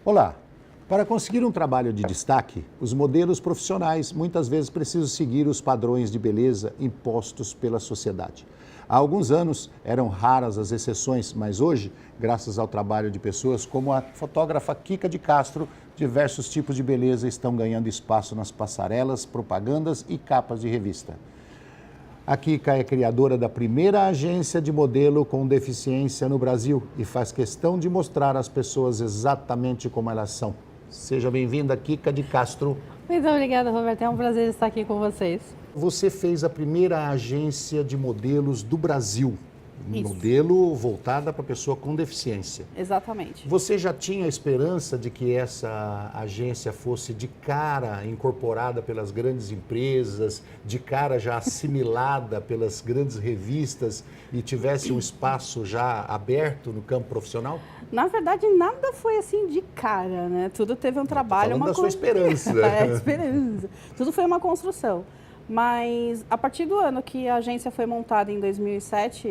Olá! Para conseguir um trabalho de destaque, os modelos profissionais muitas vezes precisam seguir os padrões de beleza impostos pela sociedade. Há alguns anos eram raras as exceções, mas hoje, graças ao trabalho de pessoas como a fotógrafa Kika de Castro, diversos tipos de beleza estão ganhando espaço nas passarelas, propagandas e capas de revista. A Kika é criadora da primeira agência de modelo com deficiência no Brasil e faz questão de mostrar às pessoas exatamente como elas são. Seja bem-vinda, Kika de Castro. Muito obrigada, Roberto. É um prazer estar aqui com vocês. Você fez a primeira agência de modelos do Brasil. Isso. Modelo voltada para pessoa com deficiência. Exatamente. Você já tinha esperança de que essa agência fosse de cara incorporada pelas grandes empresas, de cara já assimilada pelas grandes revistas e tivesse um espaço já aberto no campo profissional? Na verdade, nada foi assim de cara, né? Tudo teve um trabalho... Falando da sua esperança. Esperança. Tudo foi uma construção. Mas a partir do ano que a agência foi montada em 2007,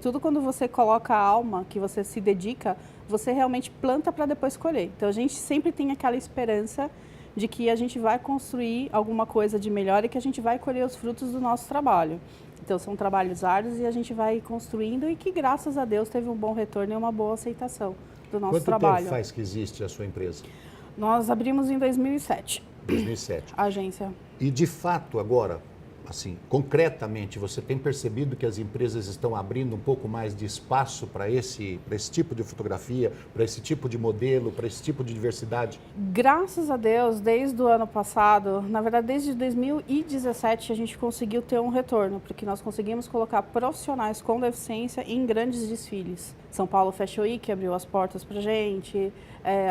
tudo quando você coloca a alma, que você se dedica, você realmente planta para depois colher. Então a gente sempre tem aquela esperança de que a gente vai construir alguma coisa de melhor e que a gente vai colher os frutos do nosso trabalho. Então são trabalhos árduos e a gente vai construindo e que graças a Deus teve um bom retorno e uma boa aceitação do nosso trabalho. Quanto tempo faz que existe a sua empresa? Nós abrimos em 2007. 2007. A agência. E de fato agora, assim, concretamente, você tem percebido que as empresas estão abrindo um pouco mais de espaço para esse tipo de fotografia, para esse tipo de modelo, para esse tipo de diversidade? Graças a Deus, desde o ano passado, na verdade desde 2017 a gente conseguiu ter um retorno, porque nós conseguimos colocar profissionais com deficiência em grandes desfiles. São Paulo Fashion Week abriu as portas para a gente,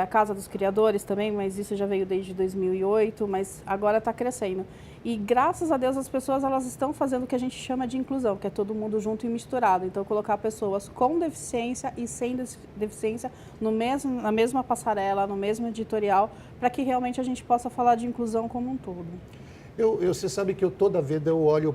a Casa dos Criadores também, mas isso já veio desde 2008, mas agora está crescendo. E graças a Deus as pessoas elas estão fazendo o que a gente chama de inclusão, que é todo mundo junto e misturado. Então colocar pessoas com deficiência e sem deficiência na mesma passarela, no mesmo editorial, para que realmente a gente possa falar de inclusão como um todo. Você sabe que toda vez eu olho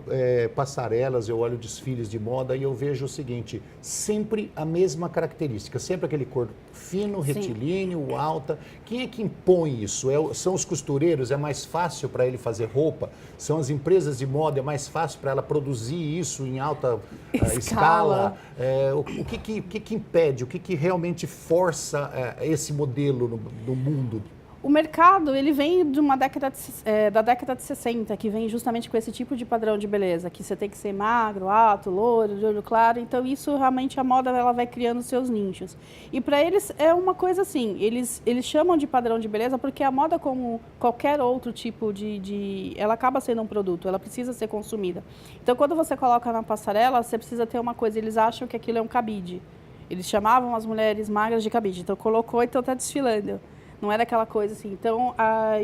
passarelas, eu olho desfiles de moda e eu vejo o seguinte, sempre a mesma característica, sempre aquele corpo fino, retilíneo, alta. Quem é que impõe isso? São os costureiros? É mais fácil para ele fazer roupa? São as empresas de moda? É mais fácil para ela produzir isso em alta escala? O que impede? O que realmente força esse modelo no mundo? O mercado, ele vem de uma da década de 60, que vem justamente com esse tipo de padrão de beleza, que você tem que ser magro, alto, loiro, de olho claro. Então, isso realmente a moda ela vai criando seus nichos. E para eles é uma coisa assim, eles chamam de padrão de beleza porque a moda, como qualquer outro tipo ela acaba sendo um produto, ela precisa ser consumida. Então, quando você coloca na passarela, você precisa ter uma coisa, eles acham que aquilo é um cabide. Eles chamavam as mulheres magras de cabide. Então, colocou, então está desfilando. Não era aquela coisa assim. Então,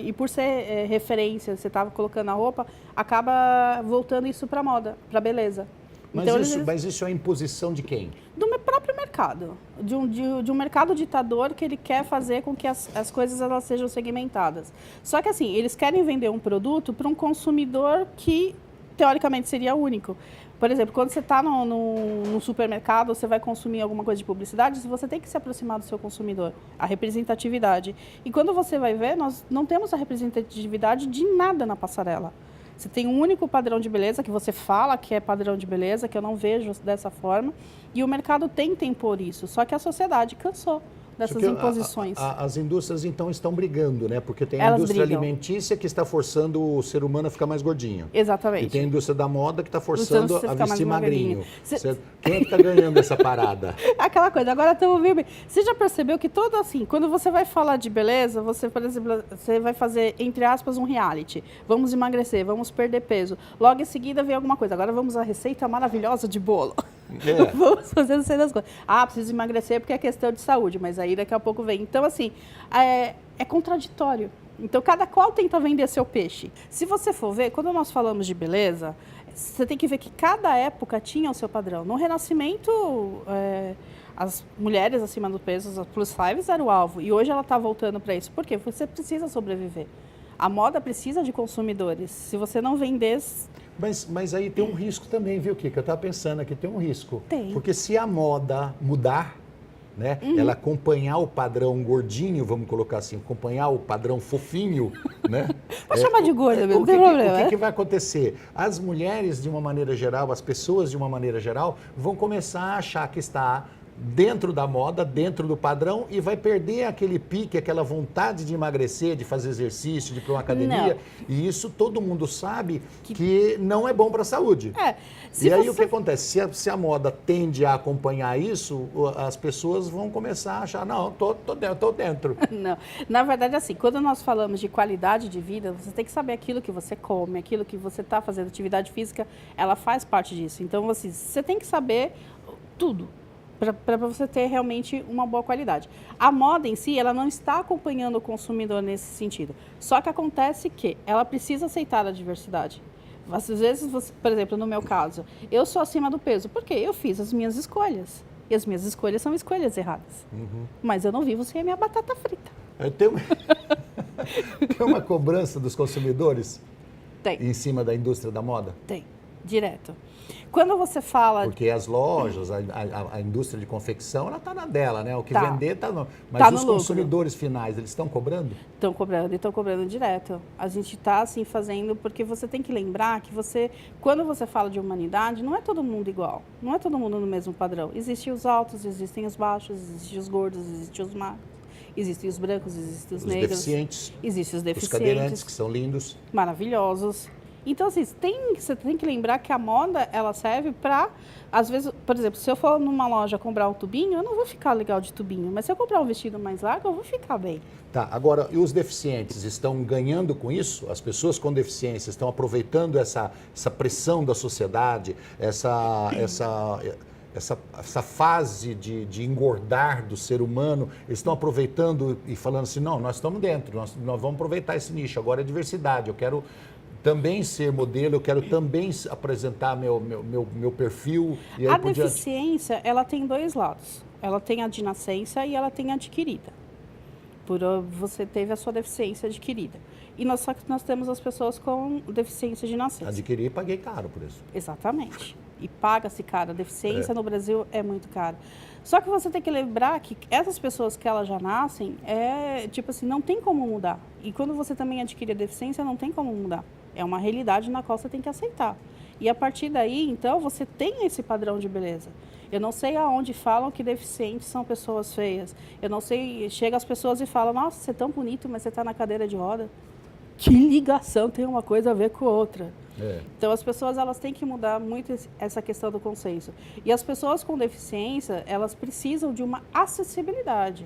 e por ser referência, você estava colocando a roupa, acaba voltando isso para moda, para beleza. Mas, então, mas isso é imposição de quem? Do meu próprio mercado. De um mercado ditador que ele quer fazer com que as coisas elas sejam segmentadas. Só que assim, eles querem vender um produto para um consumidor que, teoricamente, seria único. Por exemplo, quando você está no supermercado, você vai consumir alguma coisa de publicidade, você tem que se aproximar do seu consumidor, a representatividade. E quando você vai ver, nós não temos a representatividade de nada na passarela. Você tem um único padrão de beleza que você fala que é padrão de beleza, que eu não vejo dessa forma, e o mercado tenta impor isso, só que a sociedade cansou dessas imposições. As indústrias, então, estão brigando, né? Porque tem a Elas indústria brigam. alimentícia que está forçando o ser humano a ficar mais gordinho. Exatamente. E tem a indústria da moda que está forçando a vestir magrinho. Você... Quem é que está ganhando essa parada? Aquela coisa, agora estamos vendo. Você já percebeu que todo assim, quando você vai falar de beleza, você, por exemplo, você vai fazer, entre aspas, um reality. Vamos emagrecer, vamos perder peso. Logo em seguida vem alguma coisa. Agora vamos à receita maravilhosa de bolo. Vamos fazer não sei das coisas. Preciso emagrecer porque é questão de saúde, mas aí daqui a pouco vem. Então, assim, é contraditório. Então, cada qual tenta vender seu peixe. Se você for ver, quando nós falamos de beleza, você tem que ver que cada época tinha o seu padrão. No Renascimento, as mulheres acima do peso, as plus fives, era o alvo. E hoje ela está voltando para isso. Por quê? Você precisa sobreviver. A moda precisa de consumidores. Se você não vender... Mas aí tem um risco também, viu, Kika? Eu estava pensando aqui, tem um risco. Tem. Porque se a moda mudar, né? Ela acompanhar o padrão gordinho, vamos colocar assim, acompanhar o padrão fofinho, né? Vou chamar de gorda mesmo, O não tem problema. que que vai acontecer? As mulheres, de uma maneira geral, as pessoas, de uma maneira geral, vão começar a achar que está dentro da moda, dentro do padrão, e vai perder aquele pique, aquela vontade de emagrecer, de fazer exercício, de ir para uma academia. Não. E isso todo mundo sabe que não é bom para a saúde. Se E aí você- o que acontece? Se a moda tende a acompanhar isso, as pessoas vão começar a achar, não, tô dentro. Não, na verdade, assim, quando nós falamos de qualidade de vida, você tem que saber aquilo que você come, aquilo que você está fazendo. Atividade física, ela faz parte disso. Então, você tem que saber tudo para você ter realmente uma boa qualidade. A moda em si, ela não está acompanhando o consumidor nesse sentido. Só que acontece que ela precisa aceitar a diversidade. Às vezes, por exemplo, no meu caso, eu sou acima do peso, porque eu fiz as minhas escolhas. E as minhas escolhas são escolhas erradas. Mas eu não vivo sem a minha batata frita. Tem uma cobrança dos consumidores Tem, em cima da indústria da moda? tem, direto. Quando você fala... Porque as lojas, a indústria de confecção, ela está na dela, né? O que Tá. vender está no... Mas Tá no os lucro. consumidores finais, eles estão cobrando? Estão cobrando e estão cobrando direto. A gente está assim fazendo, porque você tem que lembrar que quando você fala de humanidade, não é todo mundo igual. Não é todo mundo no mesmo padrão. Existem os altos, existem os baixos, existem os gordos, existem os magros, existem os brancos, existem os negros. Deficientes, Existem os os deficientes. cadeirantes, que são lindos. Maravilhosos. Então, assim, você tem que lembrar que a moda, ela serve para, às vezes, por exemplo, se eu for numa loja comprar um tubinho, eu não vou ficar legal de tubinho. Mas se eu comprar um vestido mais largo, eu vou ficar bem. Tá, agora, e os deficientes estão ganhando com isso? As pessoas com deficiência estão aproveitando essa pressão da sociedade, essa fase de engordar do ser humano, eles estão aproveitando e falando assim, não, nós estamos dentro, nós vamos aproveitar esse nicho, agora é diversidade, eu quero também ser modelo, eu quero também apresentar meu perfil e aí A por diante. deficiência, ela tem dois lados. Ela tem a de nascença e ela tem a adquirida. Você teve a sua deficiência adquirida. Só que nós temos as pessoas com deficiência de nascença. Adquiri e paguei caro por isso. Exatamente. E paga-se caro. A deficiência no Brasil é muito cara. Só que você tem que lembrar que essas pessoas que elas já nascem, tipo assim, não tem como mudar. E quando você também adquire a deficiência, não tem como mudar. É uma realidade na qual você tem que aceitar. E a partir daí, então, você tem esse padrão de beleza. Eu não sei aonde falam que deficientes são pessoas feias. Eu não sei, chega as pessoas e falam, nossa, você é tão bonito, mas você está na cadeira de roda. Que ligação tem uma coisa a ver com outra? Então, as pessoas elas têm que mudar muito essa questão do consenso. E as pessoas com deficiência, elas precisam de uma acessibilidade.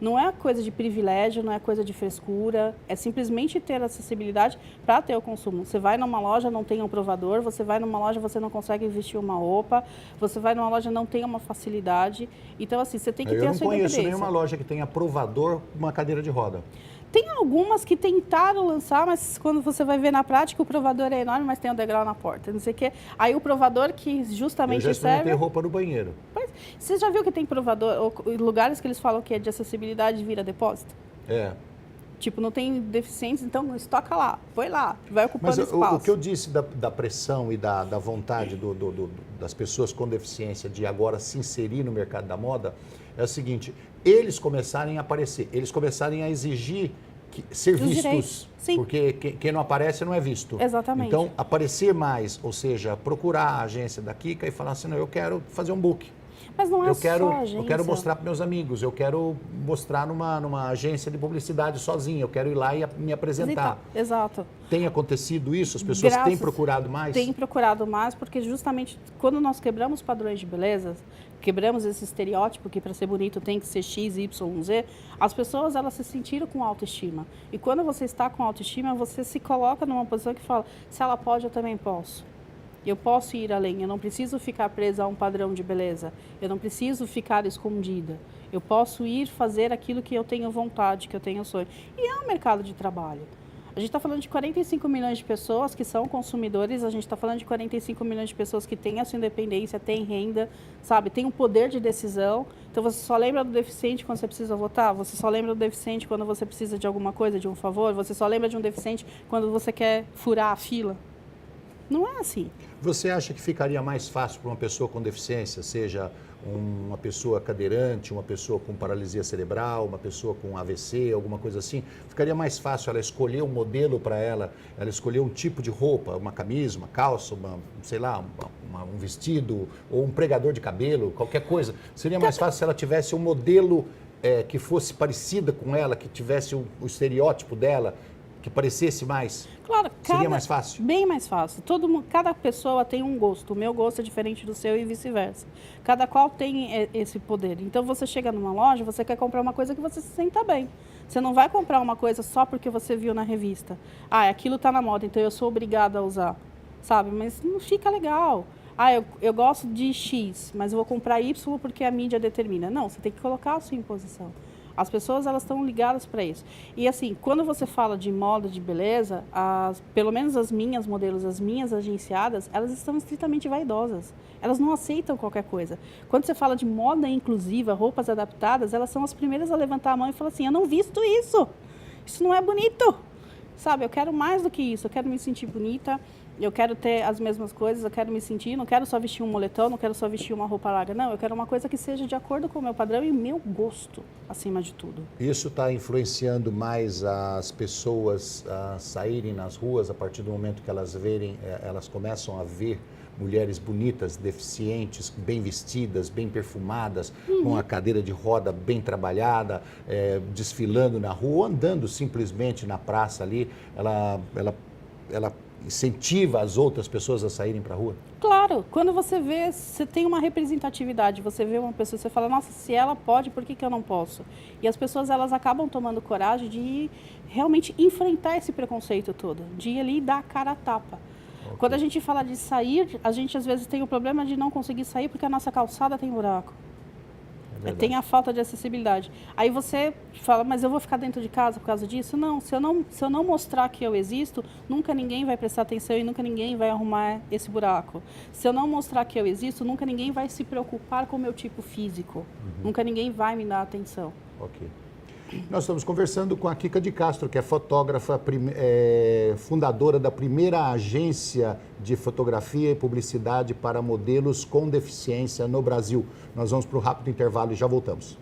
Não é coisa de privilégio, não é coisa de frescura, é simplesmente ter acessibilidade para ter o consumo. Você vai numa loja, não tem um provador, você vai numa loja, você não consegue vestir uma roupa, você vai numa loja, não tem uma facilidade. Então, assim, você tem que ter a sua independência. Eu não conheço nenhuma loja que tenha provador com uma cadeira de roda. Tem algumas que tentaram lançar, mas quando você vai ver na prática, o provador é enorme, mas tem um degrau na porta, não sei o quê. Aí o provador que justamente Eu já experimentei serve... roupa no banheiro. Pois, você já viu que tem provador, ou lugares que eles falam que é de acessibilidade vira depósito? Tipo, não tem deficientes, então estoca lá, põe lá, vai ocupando Mas espaço. o que eu disse da pressão e da vontade das pessoas com deficiência de agora se inserir no mercado da moda é o seguinte, eles começarem a aparecer, eles começarem a exigir ser Os vistos, direitos, sim. porque quem não aparece não é visto. Exatamente. Então, aparecer mais, ou seja, procurar a agência da Kika e falar assim, não, eu quero fazer um book. Mas não é só agência. Eu quero mostrar para meus amigos, eu quero mostrar numa agência de publicidade sozinho, eu quero ir lá e me apresentar. Exato. Tem acontecido isso? As pessoas têm procurado mais? Têm procurado mais, porque justamente quando nós quebramos padrões de beleza, quebramos esse estereótipo que para ser bonito tem que ser X, Y, Z, as pessoas elas se sentiram com autoestima. E quando você está com autoestima, você se coloca numa posição que fala, se ela pode, eu também posso. Eu posso ir além, eu não preciso ficar presa a um padrão de beleza, eu não preciso ficar escondida. Eu posso ir fazer aquilo que eu tenho vontade, que eu tenho sonho. E é um mercado de trabalho. A gente está falando de 45 milhões de pessoas que são consumidores, a gente está falando de 45 milhões de pessoas que têm a sua independência, têm renda, sabe, têm um poder de decisão. Então, você só lembra do deficiente quando você precisa votar? Você só lembra do deficiente quando você precisa de alguma coisa, de um favor? Você só lembra de um deficiente quando você quer furar a fila? Não é assim. Você acha que ficaria mais fácil para uma pessoa com deficiência, seja uma pessoa cadeirante, uma pessoa com paralisia cerebral, uma pessoa com AVC, alguma coisa assim, ficaria mais fácil ela escolher um modelo para ela escolher um tipo de roupa, uma camisa, uma calça, sei lá, um vestido ou um pregador de cabelo, qualquer coisa. Seria mais fácil se ela tivesse um modelo que fosse parecida com ela, que tivesse o estereótipo dela, que parecesse mais. Claro, seria mais fácil? Bem mais fácil. Cada pessoa tem um gosto. O meu gosto é diferente do seu e vice-versa. Cada qual tem esse poder. Então, você chega numa loja, você quer comprar uma coisa que você se sinta bem. Você não vai comprar uma coisa só porque você viu na revista. Ah, aquilo está na moda, então eu sou obrigada a usar. Sabe? Mas não fica legal. Ah, eu gosto de X, mas eu vou comprar Y porque a mídia determina. Não, você tem que colocar a sua imposição. As pessoas, elas estão ligadas para isso. E assim, quando você fala de moda, de beleza, pelo menos as minhas modelos, as minhas agenciadas, elas estão estritamente vaidosas. Elas não aceitam qualquer coisa. Quando você fala de moda inclusiva, roupas adaptadas, elas são as primeiras a levantar a mão e falar assim, eu não visto isso. Isso não é bonito. Sabe, eu quero mais do que isso. Eu quero me sentir bonita. Eu quero ter as mesmas coisas, eu quero me sentir, não quero só vestir um moletom, não quero só vestir uma roupa larga, não, eu quero uma coisa que seja de acordo com o meu padrão e o meu gosto, acima de tudo. Isso está influenciando mais as pessoas a saírem nas ruas a partir do momento que elas começam a ver mulheres bonitas, deficientes, bem vestidas, bem perfumadas, com a cadeira de roda bem trabalhada, desfilando na rua, andando simplesmente na praça ali, ela incentiva as outras pessoas a saírem para a rua? Claro, quando você vê, você tem uma representatividade, você vê uma pessoa, você fala, nossa, se ela pode, por que eu não posso? E as pessoas, elas acabam tomando coragem de realmente enfrentar esse preconceito todo, de ir ali e dar a cara a tapa. Okay. Quando a gente fala de sair, a gente às vezes tem o problema de não conseguir sair porque a nossa calçada tem buraco. Tem a falta de acessibilidade. Aí você fala, mas eu vou ficar dentro de casa por causa disso? Não, se eu não mostrar que eu existo, nunca ninguém vai prestar atenção e nunca ninguém vai arrumar esse buraco. Se eu não mostrar que eu existo, nunca ninguém vai se preocupar com o meu tipo físico. Nunca ninguém vai me dar atenção. Ok. Nós estamos conversando com a Kika de Castro, que é fotógrafa, fundadora da primeira agência de fotografia e publicidade para modelos com deficiência no Brasil. Nós vamos para o rápido intervalo e já voltamos.